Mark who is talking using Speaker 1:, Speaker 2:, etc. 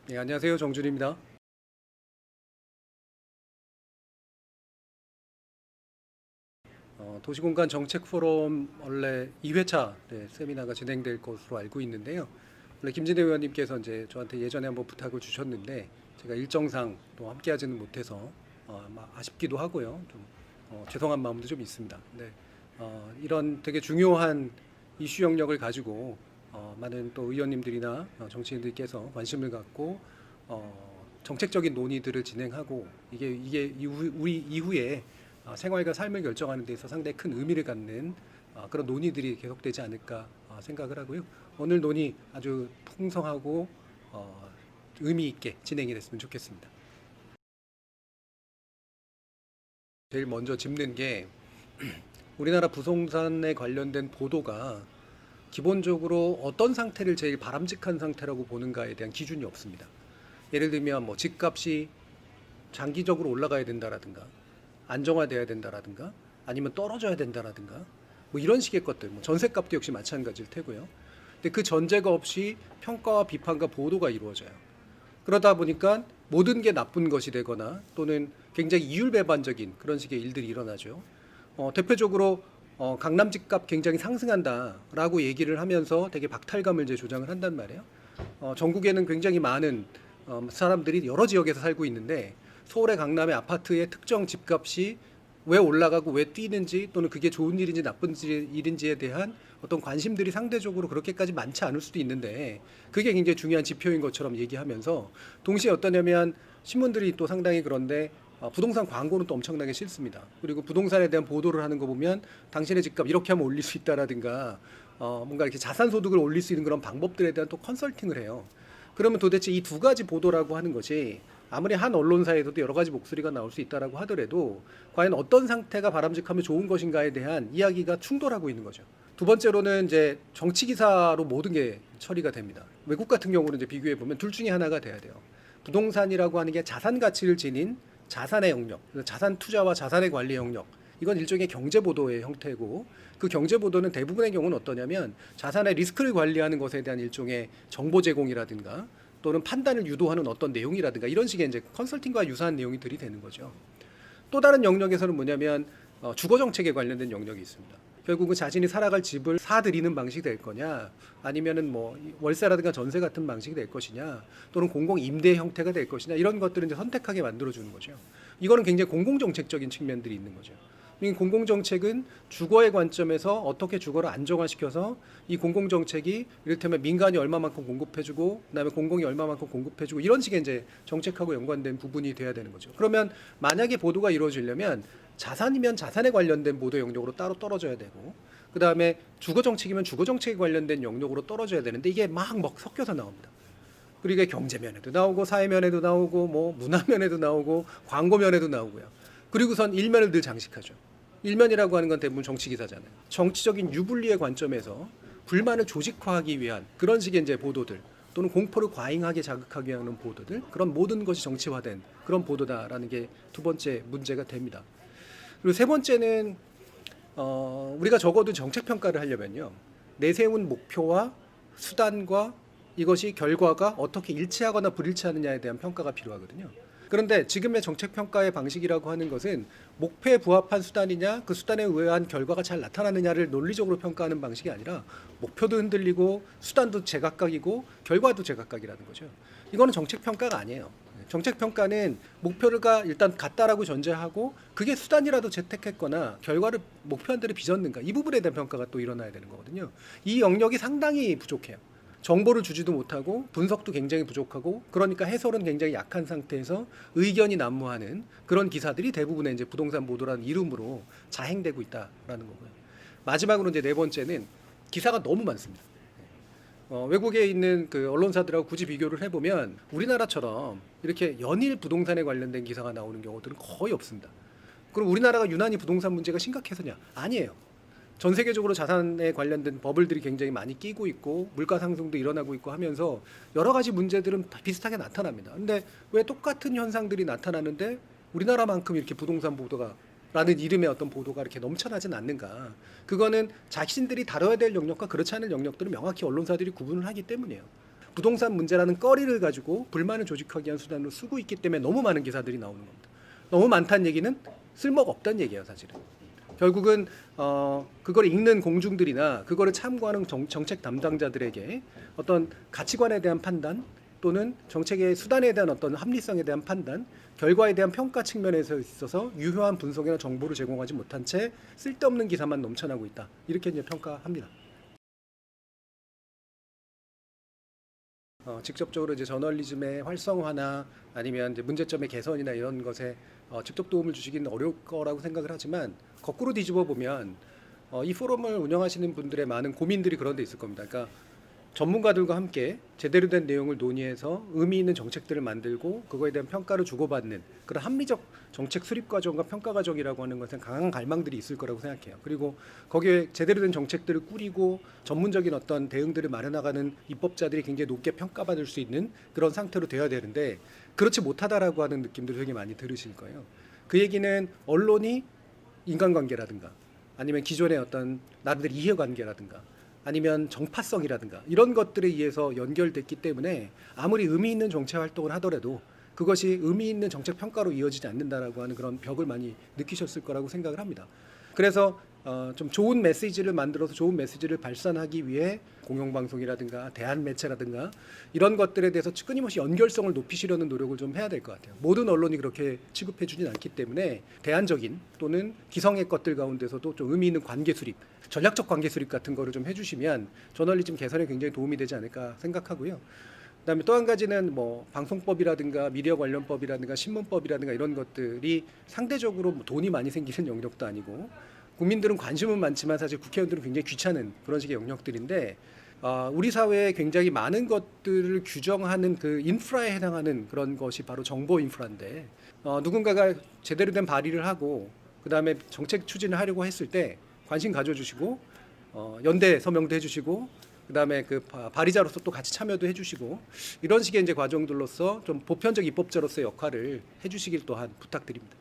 Speaker 1: 네, 안녕하세요. 정준입니다. 도시공간 정책 포럼 원래 2회차 세미나가 진행될 것으로 알고 있는데요. 원래 김진애 의원님께서 이제 저한테 예전에 한번 부탁을 주셨는데 제가 일정상 또 함께하지는 못해서 아마 아쉽기도 하고요. 좀 죄송한 마음도 좀 있습니다. 네, 이런 되게 중요한 이슈 영역을 가지고 많은 또 의원님들이나 정치인들께서 관심을 갖고 정책적인 논의들을 진행하고 이게 우리 이후에 생활과 삶을 결정하는 데 있어 상당히 큰 의미를 갖는 그런 논의들이 계속되지 않을까 생각을 하고요. 오늘 논의 아주 풍성하고 의미 있게 진행이 됐으면 좋겠습니다. 제일 먼저 짚는 게 우리나라 부동산에 관련된 보도가 기본적으로 어떤 상태를 제일 바람직한 상태라고 보는가에 대한 기준이 없습니다. 예를 들면 뭐 집값이 장기적으로 올라가야 된다라든가 안정화돼야 된다라든가 아니면 떨어져야 된다라든가 뭐 이런 식의 것들, 뭐 전셋값도 역시 마찬가지일 테고요. 근데 그 전제가 없이 평가와 비판과 보도가 이루어져요. 그러다 보니까 모든 게 나쁜 것이 되거나 또는 굉장히 이율배반적인 그런 식의 일들이 일어나죠. 대표적으로 강남 집값 굉장히 상승한다라고 얘기를 하면서 되게 박탈감을 이제 조장을 한단 말이에요. 전국에는 굉장히 많은 사람들이 여러 지역에서 살고 있는데 서울의 강남의 아파트의 특정 집값이 왜 올라가고 왜 뛰는지 또는 그게 좋은 일인지 나쁜 일인지에 대한 어떤 관심들이 상대적으로 그렇게까지 많지 않을 수도 있는데 그게 굉장히 중요한 지표인 것처럼 얘기하면서 동시에 어떠냐면 신문들이 또 상당히 그런데 부동산 광고는 또 엄청나게 싫습니다. 그리고 부동산에 대한 보도를 하는 거 보면 당신의 집값 이렇게 하면 올릴 수 있다라든가 뭔가 이렇게 자산 소득을 올릴 수 있는 그런 방법들에 대한 또 컨설팅을 해요. 그러면 도대체 이 두 가지 보도라고 하는 것이 아무리 한 언론사에서도 여러 가지 목소리가 나올 수 있다라고 하더라도 과연 어떤 상태가 바람직하면 좋은 것인가에 대한 이야기가 충돌하고 있는 거죠. 두 번째로는 이제 정치 기사로 모든 게 처리가 됩니다. 외국 같은 경우는 이제 비교해 보면 둘 중에 하나가 돼야 돼요. 부동산이라고 하는 게 자산 가치를 지닌 자산의 영역, 자산 투자와 자산의 관리 영역. 이건 일종의 경제 보도의 형태고 그 경제 보도는 대부분의 경우는 어떠냐면 자산의 리스크를 관리하는 것에 대한 일종의 정보 제공이라든가 또는 판단을 유도하는 어떤 내용이라든가 이런 식의 이제 컨설팅과 유사한 내용이 되는 거죠. 또 다른 영역에서는 뭐냐면 주거 정책에 관련된 영역이 있습니다. 결국은 자신이 살아갈 집을 사들이는 방식이 될 거냐, 아니면은 뭐 월세라든가 전세 같은 방식이 될 것이냐, 또는 공공 임대 형태가 될 것이냐 이런 것들을 이제 선택하게 만들어 주는 거죠. 이거는 굉장히 공공 정책적인 측면들이 있는 거죠. 이 공공정책은 주거의 관점에서 어떻게 주거를 안정화시켜서 이 공공정책이 이를테면 민간이 얼마만큼 공급해주고 그다음에 공공이 얼마만큼 공급해주고 이런 식의 이제 정책하고 연관된 부분이 돼야 되는 거죠. 그러면 만약에 보도가 이루어지려면 자산이면 자산에 관련된 보도 영역으로 따로 떨어져야 되고 그다음에 주거 정책이면 주거 정책에 관련된 영역으로 떨어져야 되는데 이게 막 섞여서 나옵니다. 그리고 이게 경제 면에도 나오고 사회 면에도 나오고 뭐 문화 면에도 나오고 광고 면에도 나오고요. 그리고선 일면을 늘 장식하죠. 일면이라고 하는 건 대부분 정치 기사잖아요. 정치적인 유불리의 관점에서 불만을 조직화하기 위한 그런 식의 이제 보도들 또는 공포를 과잉하게 자극하기 위한 보도들 그런 모든 것이 정치화된 그런 보도다라는 게 두 번째 문제가 됩니다. 그리고 세 번째는 우리가 적어도 정책 평가를 하려면요 내세운 목표와 수단과 이것이 결과가 어떻게 일치하거나 불일치하느냐에 대한 평가가 필요하거든요. 그런데 지금의 정책 평가의 방식이라고 하는 것은 목표에 부합한 수단이냐 그 수단에 의한 결과가 잘 나타나느냐를 논리적으로 평가하는 방식이 아니라 목표도 흔들리고 수단도 제각각이고 결과도 제각각이라는 거죠. 이거는 정책 평가가 아니에요. 정책 평가는 목표가 일단 같다라고 전제하고 그게 수단이라도 채택했거나 결과를 목표한 대로 빚었는가 이 부분에 대한 평가가 또 일어나야 되는 거거든요. 이 영역이 상당히 부족해요. 정보를 주지도 못하고 분석도 굉장히 부족하고 그러니까 해설은 굉장히 약한 상태에서 의견이 난무하는 그런 기사들이 대부분의 이제 부동산 보도라는 이름으로 자행되고 있다라는 거고요. 마지막으로 이제 네 번째는 기사가 너무 많습니다. 외국에 있는 그 언론사들하고 굳이 비교를 해보면 우리나라처럼 이렇게 연일 부동산에 관련된 기사가 나오는 경우들은 거의 없습니다. 그럼 우리나라가 유난히 부동산 문제가 심각해서냐? 아니에요. 전 세계적으로 자산에 관련된 버블들이 굉장히 많이 끼고 있고 물가 상승도 일어나고 있고 하면서 여러 가지 문제들은 비슷하게 나타납니다. 근데 왜 똑같은 현상들이 나타나는데 우리나라만큼 이렇게 부동산 보도가 라는 이름의 어떤 보도가 이렇게 넘쳐나진 않는가? 그거는 자신들이 다뤄야 될 영역과 그렇지 않은 영역들을 명확히 언론사들이 구분을 하기 때문이에요. 부동산 문제라는 꺼리를 가지고 불만을 조직하기 위한 수단으로 쓰고 있기 때문에 너무 많은 기사들이 나오는 겁니다. 너무 많다는 얘기는 쓸모가 없다는 얘기예요, 사실은. 결국은 그걸 읽는 공중들이나 그거를 참고하는 정책 담당자들에게 어떤 가치관에 대한 판단 또는 정책의 수단에 대한 어떤 합리성에 대한 판단, 결과에 대한 평가 측면에서 있어서 유효한 분석이나 정보를 제공하지 못한 채 쓸데없는 기사만 넘쳐나고 있다. 이렇게 이제 평가합니다. 직접적으로 이제 저널리즘의 활성화나 아니면 이제 문제점의 개선이나 이런 것에 직접 도움을 주시기는 어려울 거라고 생각을 하지만 거꾸로 뒤집어 보면 이 포럼을 운영하시는 분들의 많은 고민들이 그런 데 있을 겁니다. 그러니까 전문가들과 함께 제대로 된 내용을 논의해서 의미 있는 정책들을 만들고 그거에 대한 평가를 주고받는 그런 합리적 정책 수립 과정과 평가 과정이라고 하는 것은 강한 갈망들이 있을 거라고 생각해요. 그리고 거기에 제대로 된 정책들을 꾸리고 전문적인 어떤 대응들을 마련하가는 입법자들이 굉장히 높게 평가받을 수 있는 그런 상태로 되어야 되는데 그렇지 못하다라고 하는 느낌들을 되게 많이 들으실 거예요. 그 얘기는 언론이 인간관계라든가 아니면 기존의 어떤 나름대로 이해관계라든가 아니면 정파성이라든가 이런 것들에 의해서 연결됐기 때문에 아무리 의미 있는 정책 활동을 하더라도 그것이 의미 있는 정책 평가로 이어지지 않는다라고 하는 그런 벽을 많이 느끼셨을 거라고 생각을 합니다. 그래서 좀 좋은 메시지를 만들어서 좋은 메시지를 발산하기 위해 공영방송이라든가 대한매체라든가 이런 것들에 대해서 끊임없이 연결성을 높이시려는 노력을 좀 해야 될 것 같아요. 모든 언론이 그렇게 취급해 주진 않기 때문에 대안적인 또는 기성의 것들 가운데서도 좀 의미 있는 관계 수립, 전략적 관계 수립 같은 거를 좀 해주시면 저널리즘 개선에 굉장히 도움이 되지 않을까 생각하고요. 그다음에 또 한 가지는 뭐 방송법이라든가 미디어 관련법이라든가 신문법이라든가 이런 것들이 상대적으로 돈이 많이 생기는 영역도 아니고 국민들은 관심은 많지만 사실 국회의원들은 굉장히 귀찮은 그런 식의 영역들인데 우리 사회에 굉장히 많은 것들을 규정하는 그 인프라에 해당하는 그런 것이 바로 정보 인프라인데 누군가가 제대로 된 발의를 하고 그다음에 정책 추진을 하려고 했을 때 관심 가져주시고 연대 서명도 해주시고 그다음에 그 발의자로서 또 같이 참여도 해주시고 이런 식의 이제 과정들로서 좀 보편적 입법자로서의 역할을 해주시길 또한 부탁드립니다.